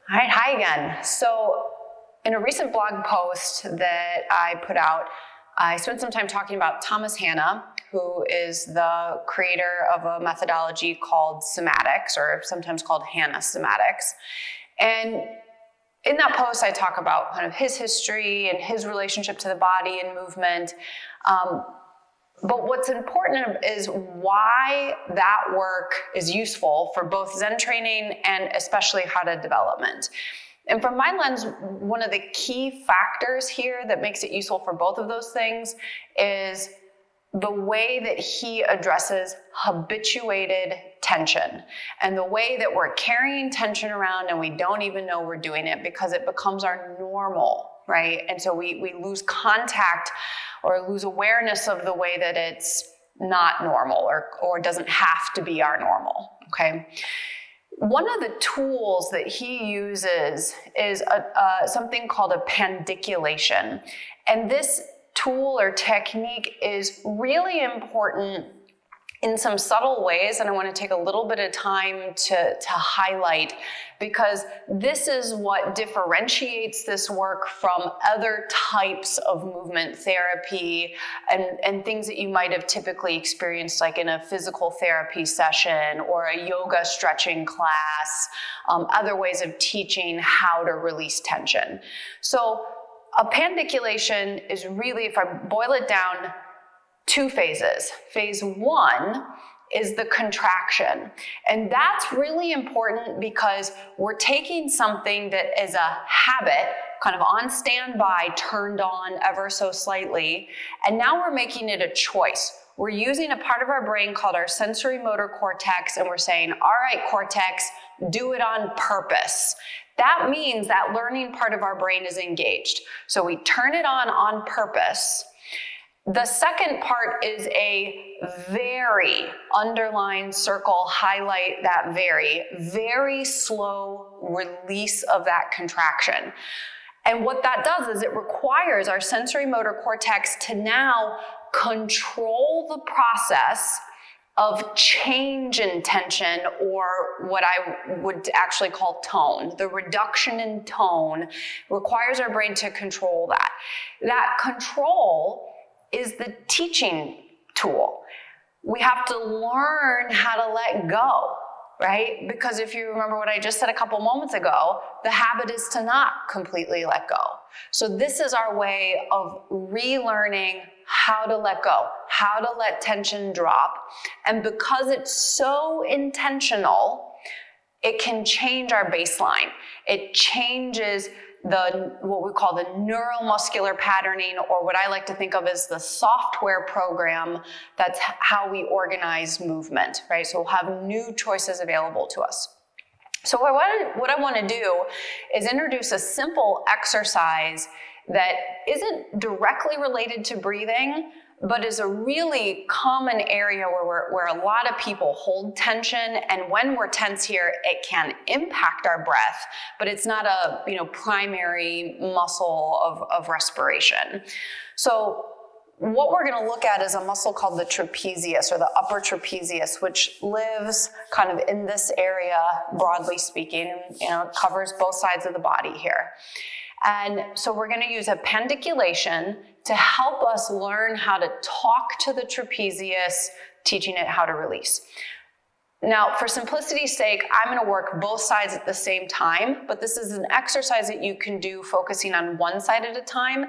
All right, hi again. So in a recent blog post that I put out, I spent some time talking about Thomas Hanna, who is the creator of a methodology called somatics, or sometimes called Hanna somatics. And in that post, I talk about kind of his history and his relationship to the body and movement. But what's important is why that work is useful for both Zen training and especially Hatha development. And from my lens, one of the key factors here that makes it useful for both of those things is the way that he addresses habituated tension and the way that we're carrying tension around and we don't even know we're doing it because it becomes our normal, right? And so we lose contact or lose awareness of the way that it's not normal or doesn't have to be our normal, okay? One of the tools that he uses is something called a pandiculation. And this tool or technique is really important in some subtle ways, and I want to take a little bit of time to highlight, because this is what differentiates this work from other types of movement therapy and things that you might have typically experienced, like in a physical therapy session or a yoga stretching class, other ways of teaching how to release tension. So a pandiculation is really, if I boil it down, two phases. Phase one is the contraction. And that's really important because we're taking something that is a habit, kind of on standby, turned on ever so slightly, and now we're making it a choice. We're using a part of our brain called our sensory motor cortex, and we're saying, all right, cortex, do it on purpose. That means that learning part of our brain is engaged. So we turn it on purpose. The second part is a very, underline, circle, highlight that very slow release of that contraction. And what that does is it requires our sensory motor cortex to now control the process of change in tension, or what I would actually call tone. The reduction in tone requires our brain to control that. That control is the teaching tool. We have to learn how to let go, right? Because if you remember what I just said a couple moments ago, the habit is to not completely let go. So this is our way of relearning how to let go, how to let tension drop. And because it's so intentional, it can change our baseline. It changes what we call the neuromuscular patterning, or what I like to think of as the software program. That's how we organize movement, right? So we'll have new choices available to us. So what I want to do is introduce a simple exercise that isn't directly related to breathing, but is a really common area where a lot of people hold tension. And when we're tense here, it can impact our breath, but it's not a primary muscle of respiration. So what we're going to look at is a muscle called the trapezius, or the upper trapezius, which lives kind of in this area, broadly speaking. It covers both sides of the body here. And so we're going to use a pandiculation to help us learn how to talk to the trapezius, teaching it how to release. Now, for simplicity's sake, I'm going to work both sides at the same time, but this is an exercise that you can do focusing on one side at a time.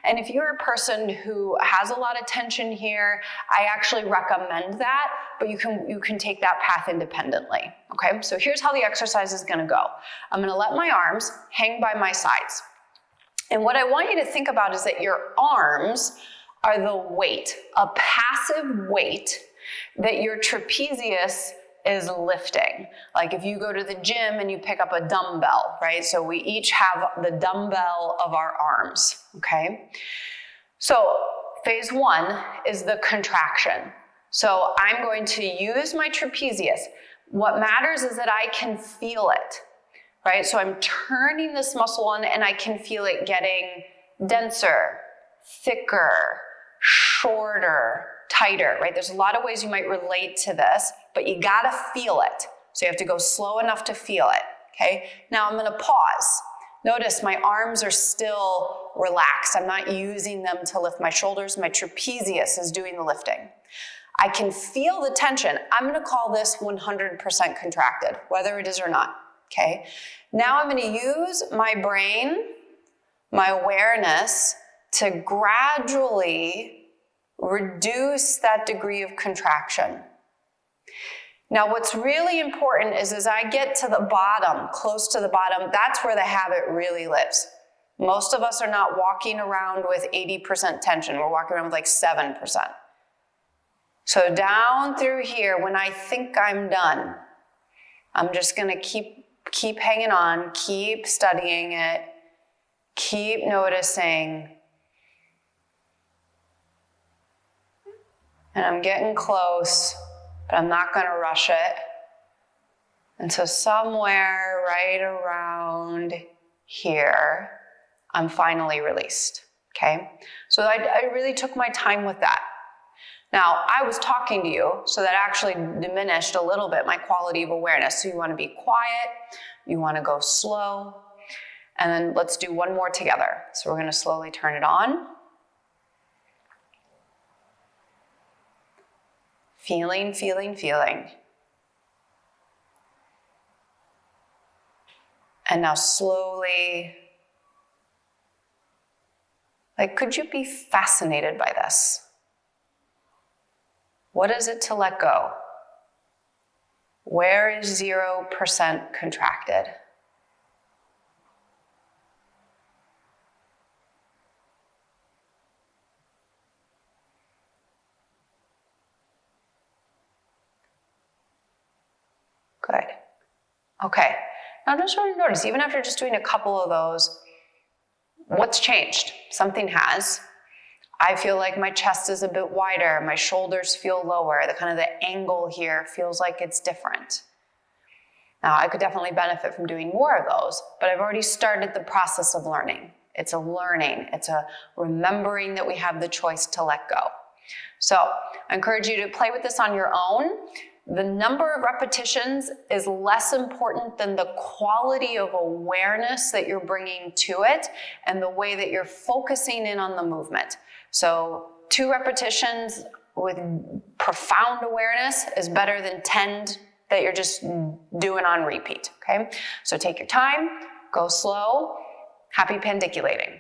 And if you're a person who has a lot of tension here, I actually recommend that, but you can take that path independently. Okay, so here's how the exercise is going to go. I'm going to let my arms hang by my sides. And what I want you to think about is that your arms are the weight, a passive weight that your trapezius is lifting. Like if you go to the gym and you pick up a dumbbell, right? So we each have the dumbbell of our arms, okay? So phase one is the contraction. So I'm going to use my trapezius. What matters is that I can feel it, right? So I'm turning this muscle on and I can feel it getting denser, thicker, shorter, tighter, right? There's a lot of ways you might relate to this, but you gotta feel it. So you have to go slow enough to feel it, okay? Now I'm gonna pause. Notice my arms are still relaxed. I'm not using them to lift my shoulders. My trapezius is doing the lifting. I can feel the tension. I'm gonna call this 100% contracted, whether it is or not, okay? Now I'm gonna use my brain, my awareness, to gradually reduce that degree of contraction. Now, what's really important is as I get to the bottom, close to the bottom, that's where the habit really lives. Most of us are not walking around with 80% tension. We're walking around with like 7%. So down through here, when I think I'm done, I'm just gonna keep hanging on, keep studying it, keep noticing. And I'm getting close, but I'm not gonna rush it. And so somewhere right around here, I'm finally released, okay? So I really took my time with that. Now, I was talking to you, so that actually diminished a little bit my quality of awareness. So you wanna be quiet, you wanna go slow, and then let's do one more together. So we're gonna slowly turn it on. Feeling, feeling, feeling. And now slowly, like, could you be fascinated by this? What is it to let go? Where is 0% contracted? Good. Okay. Now just want to notice, even after just doing a couple of those, what's changed? Something has. I feel like my chest is a bit wider, my shoulders feel lower, the angle here feels like it's different. Now, I could definitely benefit from doing more of those, but I've already started the process of learning. It's a learning, it's a remembering that we have the choice to let go. So I encourage you to play with this on your own. The number of repetitions is less important than the quality of awareness that you're bringing to it and the way that you're focusing in on the movement. So 2 repetitions with profound awareness is better than 10 that you're just doing on repeat, okay? So take your time, go slow, happy pandiculating.